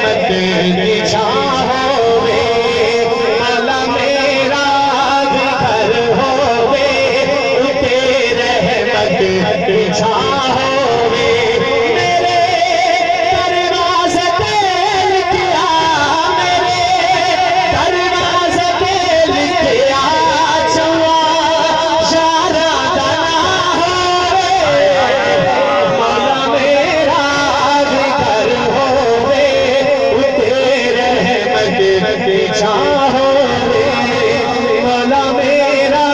रहमत की छाँव होवे, मौला मेरा भी घर होवे, उते रहमत की छाँव होवे। मेरे दरवाज़े पे लिखिया, मेरे दरवाज़े पे लिखिया, छुआ शारा दाना होवे, मौला मेरा भी घर होवे, उते रहमत की छाँव होवे, मौला मेरा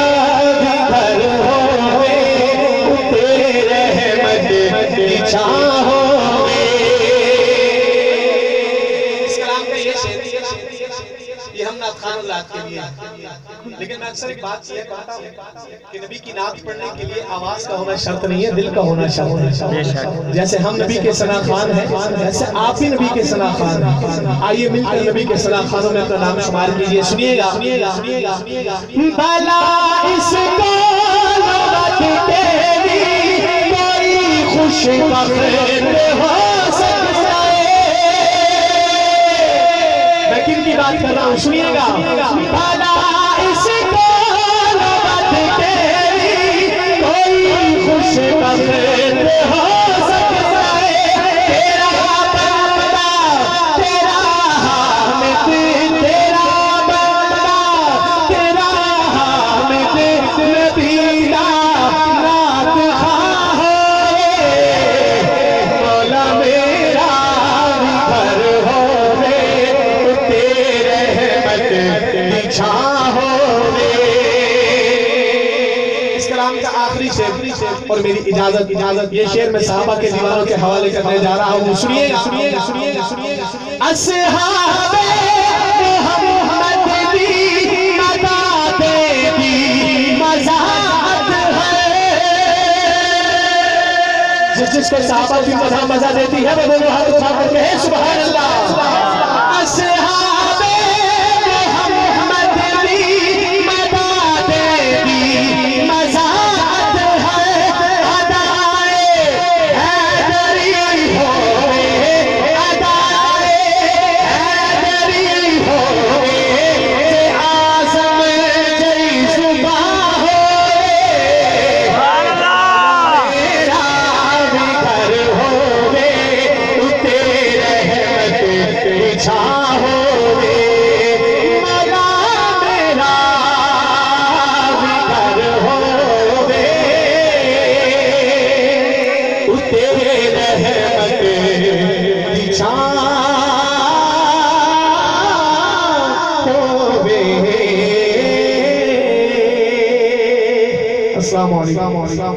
भी घर होवे, उते रहमत की छाँव होवे। इस कलाम का ये शेर, ये हम नात खान औलाद के लिए, लेकिन मैं अक्सर एक बात ये कहता हूँ कि नबी की नात पढ़ने के लिए आवाज का होना शर्त नहीं है, दिल का होना शर्त है। जैसे हम नबी के सना खान हैं, वैसे आप भी नबी के सना खान हैं। आइए मिलकर नबी के सना खानों में अपना नाम शुमार कीजिए। सुनिएगा, भला इसको कोई खुशबख्त हो सकता है। मैं किन की बात कर रहा हूँ, सुनिएगा। भला इसको कोई खुशबख्त हो सकता है। तेरा बंदा, तेरा हामिद, तेरा बंदा, तेरा हामिद, नबीना नात खां होवे, मौला मेरा भी घर होवे, उते रहमत की छाँ होवे। इस कलाम का आखिरी शेर और मेरी इजाजत ये शेर मैं सहाबा के दीवारों के हवाले करने जा रहा हूँ। सुनिएगा, सुनिएगा, सुनिएगा, सुनिएगा। अस्हाबे मोहम्मद दी मदादे दी मज़ाहत है। जिसको सहाबा की मज़ा देती है वो दोनों हाथ उठा करके है सुभान अल्लाह। अस्हाबे मोहम्मद दी मदादे दी मज़ाहत है। अदाए हैदरी होवे, अदाए हैदरी होवे, जे आज़म जई सुबह होवे, मेरा भी घर होवे, उते रहमत की छाँ होवे, मौला मेरा भी घर होवे, उते रहमत की छाँ होवे। अस्सलामु अलैकुम।